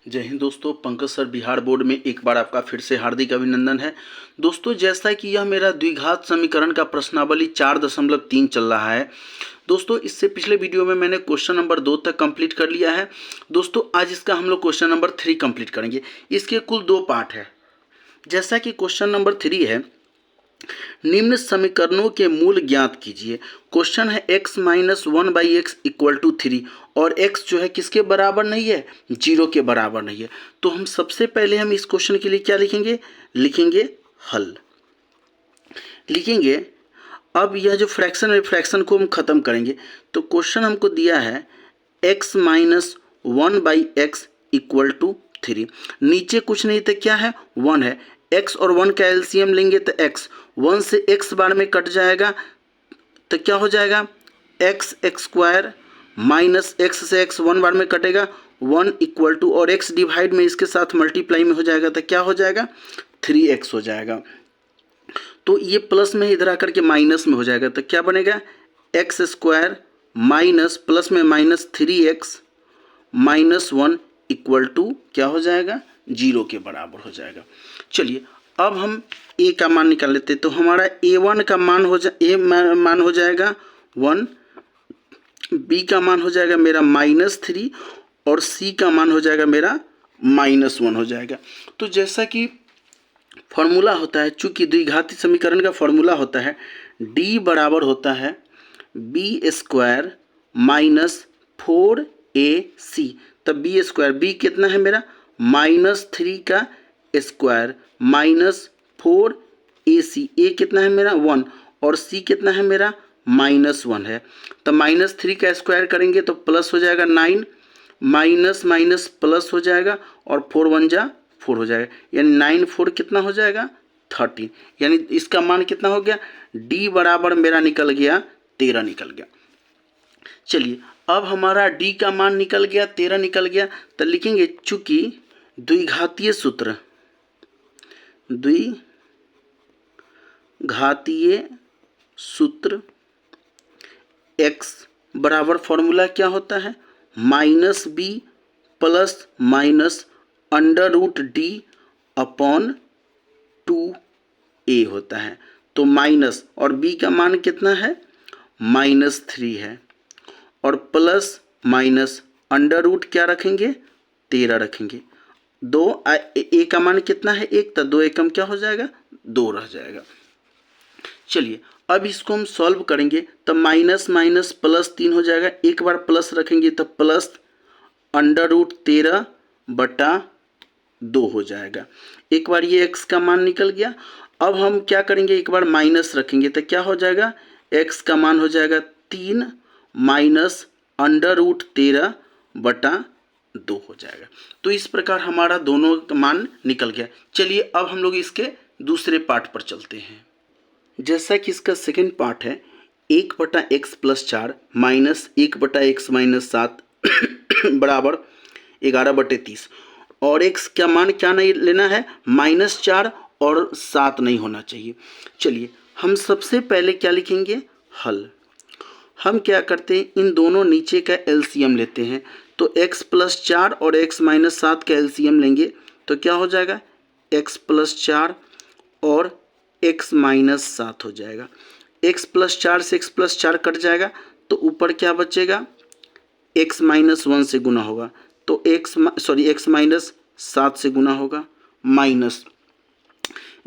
जय हिंद दोस्तों, Pankaj sir Bihar board में एक बार आपका फिर से हार्दिक अभिनंदन है। दोस्तों, जैसा कि यह मेरा द्विघात समीकरण का प्रश्नावली 4.3 चल रहा है। दोस्तों, इससे पिछले वीडियो में मैंने क्वेश्चन नंबर 2 तक कंप्लीट कर लिया है। दोस्तों, आज इसका हम लोग क्वेश्चन नंबर 3 कंप्लीट करेंगे। इसके कुल 2 पार्ट है। जैसा कि क्वेश्चन नंबर 3 है, निम्न समीकरणों के मूल ज्ञात कीजिए। क्वेश्चन है x minus 1/x equal to 3 और x जो है किसके बराबर नहीं है, 0 के बराबर नहीं है। तो हम सबसे पहले हम इस क्वेश्चन के लिए क्या लिखेंगे हल लिखेंगे। अब यह जो फ्रैक्शन है, फ्रैक्शन को हम खत्म करेंगे। तो क्वेश्चन हमको दिया है x minus 1/x equal to 3। नीचे कुछ नहीं तो क्या है, 1 है। x और 1 का एलसीएम लेंगे तो x 1 से x बार में कट जाएगा तो क्या हो जाएगा, x स्क्वायर माइनस x से x 1 बार में कटेगा 1 इक्वल टू, और x डिवाइड में इसके साथ मल्टीप्लाई में हो जाएगा तो क्या हो जाएगा, 3x हो जाएगा। तो ये प्लस में इधर आकर के माइनस में हो जाएगा तो क्या बनेगा, x स्क्वायर माइनस प्लस में minus 3x minus 1 equal to क्या हो जाएगा, 0 के बराबर हो जाएगा। चलिए अब हम a का मान निकाल लेते हैं। तो हमारा a1 का मान मान हो जाएगा 1, b का मान हो जाएगा मेरा -3 और c का मान हो जाएगा मेरा -1 हो जाएगा। तो जैसा कि फॉर्मूला होता है, चूंकि द्विघाती समीकरण का फॉर्मूला होता है d बराबर होता है b स्क्वायर माइनस 4ac। तब b स्क्वायर, b कितना है मेरा -3 का स्क्वायर माइनस 4ac, a कितना है मेरा 1 और c कितना है मेरा -1 है। तो -3 का स्क्वायर करेंगे तो प्लस हो जाएगा 9, माइनस माइनस प्लस हो जाएगा और 4 1 जा 4 हो जाएगा, यानी 9 4 कितना हो जाएगा 13। यानी इसका मान कितना हो गया, d बराबर मेरा निकल गया 13 निकल गया। चलिए अब हमारा d का मान निकल गया 13 निकल गया तो लिखेंगे, चूंकि द्विघातीय सूत्र x बराबर फॉर्मूला क्या होता है, -b plus minus √d upon 2a होता है। तो माइनस और b का मान कितना है, -3 है और प्लस माइनस √ क्या रखेंगे, 13 रखेंगे। 2 a का मान कितना है 1, तो 2 एकम क्या हो जाएगा, 2 रह जाएगा। चलिए अब इसको हम सॉल्व करेंगे तो माइनस माइनस प्लस 3 हो जाएगा। एक बार प्लस रखेंगे तो प्लस √13/2 हो जाएगा। एक बार ये x का मान निकल गया। अब हम क्या करेंगे, एक बार माइनस रखेंगे तो क्या हो जाएगा, x का मान हो जाएगा 3 माइनस √13/2 हो जाएगा। तो इस प्रकार हमारा दोनों का मान निकल गया। चलिए अब हम लोग इसके दूसरे पार्ट पर चलते हैं। जैसा कि इसका सेकेंड पार्ट है 1/x + 4 माइनस 1/x - 7 बराबर 11/30 और x का मान क्या नहीं लेना है, -4 और 7 नहीं होना चाहिए। चलिए हम सबसे पहले क्या लिखेंगे, हल। हम क्या करते हैं, इन दोनों नीचे का एलसीएम लेते हैं। तो x + 4 और x - 7 का एलसीएम लेंगे तो क्या हो जाएगा, x + 4 और x - 7 हो जाएगा। x + 4 से x + 4 कट जाएगा तो ऊपर क्या बचेगा, x - 1 से गुना होगा तो x - 7 से गुना होगा, माइनस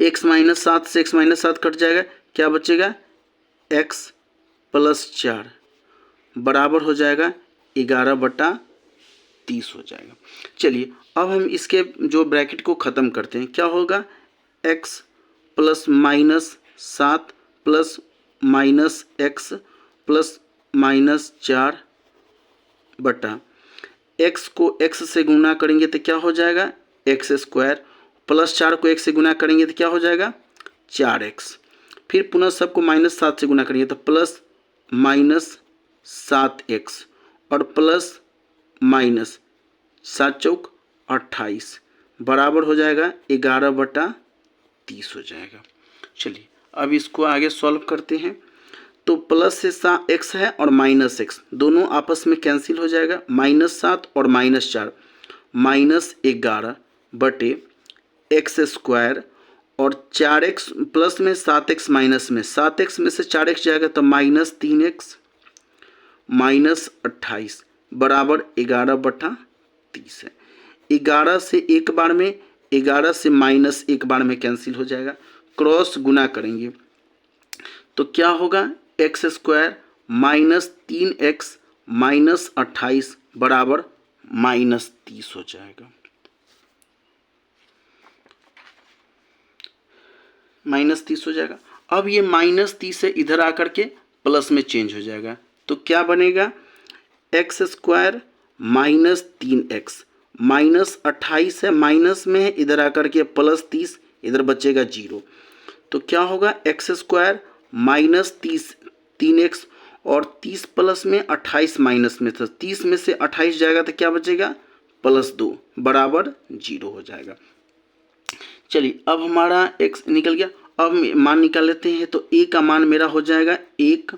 x - 7 से x - 7 कट जाएगा, क्या बचेगा, x + 4 बराबर हो जाएगा 11/30 हो जाएगा। चलिए अब हम इसके जो ब्रैकेट को ख़त्म करते हैं, क्या होगा, x + -7 + -x + -4 बटा x को x से गुना करेंगे तो क्या हो जाएगा, x स्क्वायर प्लस 4 को x से गुना करेंगे तो क्या हो जाएगा, 4x। फिर पुनः सबको -7 से गुना करेंगे तो प्लस -7x और प्लस माइनस 7 चौक 28 बराबर हो जाएगा 11/30 हो जाएगा। चलिए अब इसको आगे सॉल्व करते हैं। तो प्लस से x है और -x दोनों आपस में कैंसिल हो जाएगा, -7 और -4 -11 बटे एक्स स्क्वायर और 4x प्लस में 7x माइनस में 7x में से 4x जाएगा तो -3x -28 बराबर 11/30 है। 11 से एक बार में 11 से माइनस एक बार में कैंसिल हो जाएगा, क्रॉस गुना करेंगे तो क्या होगा एक्स स्क्वायर -3x -28 बराबर -30 हो जाएगा। -30 हो जाएगा। अब ये -30 से इधर आकर के प्लस में चेंज हो जाएगा तो क्या बनेगा एक्स स्क्वायर -3x -28 है, माइनस में है, इधर आकर के +30, इधर बचेगा 0 तो क्या होगा एक्स स्क्वायर -3x और 30 प्लस में 28 माइनस में, तो 30 में से 28 जाएगा तो क्या बचेगा +2 बराबर 0 हो जाएगा। चलिए अब हमारा x निकल गया। अब मान निकाल लेते हैं तो a का मान मेरा हो जाएगा 1,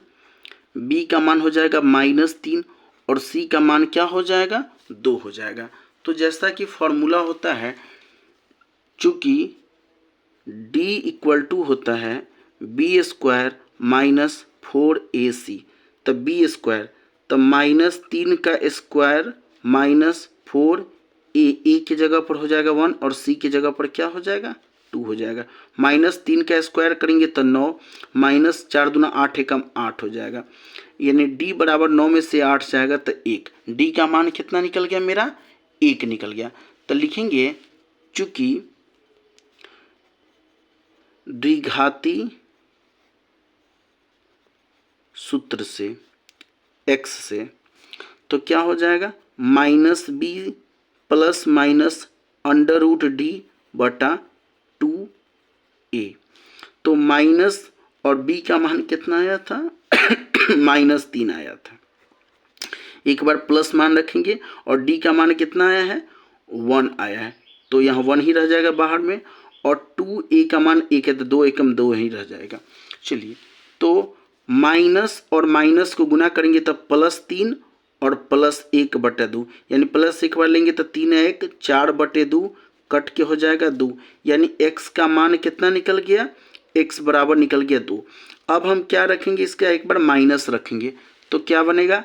b का मान हो जाएगा -3 और c का मान क्या हो जाएगा 2 हो जाएगा। तो जैसा कि फॉर्मूला होता है, चूँकि d = होता है b² -4ac, तब b² तो -3 का स्क्वायर -4 ए की जगह पर हो जाएगा 1 और सी की जगह पर क्या हो जाएगा 2 हो जाएगा। -3 का स्क्वायर करेंगे तो 9 -4 दूना 8 एकम 8 हो जाएगा, यानी d बराबर 9 में से 8 जाएगा तो 1। d का मान कितना निकल गया मेरा 1 निकल गया। तो लिखेंगे चूँकि द्विघाती सूत्र से x से तो क्या हो जाएगा -b ± √d/2a। तो माइनस और b का मान कितना आया था -3 आया था। एक बार प्लस मान रखेंगे और d का मान कितना आया है 1 आया है, तो यहाँ 1 ही रह जाएगा बाहर में, और 2a का मान 1 है तो 2 एकम 2 ही रह जाएगा। चलिए तो माइनस और माइनस को गुना करेंगे तब +3 और +1/2, यानी प्लस एक बार लेंगे तो 3 है 1 4/2 कट के हो जाएगा 2, यानी x का मान कितना निकल गया x बराबर निकल गया 2। अब हम क्या रखेंगे, इसका एक बार माइनस रखेंगे तो क्या बनेगा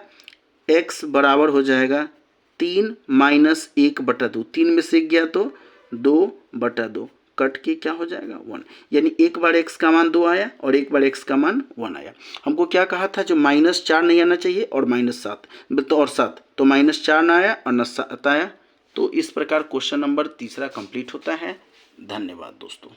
x बराबर हो जाएगा 3 - 1/2, 3 में से 1 गया तो 2/2 कट के क्या हो जाएगा 1, यानी एक बार x का मान 2 आया और एक बार x का मान 1 आया। हमको क्या कहा था जो -4 नहीं आना चाहिए और -7 तो और 7, तो -4 ना आया और न7 आया। तो इस प्रकार क्वेश्चन नंबर 3 कंप्लीट होता है। धन्यवाद दोस्तों।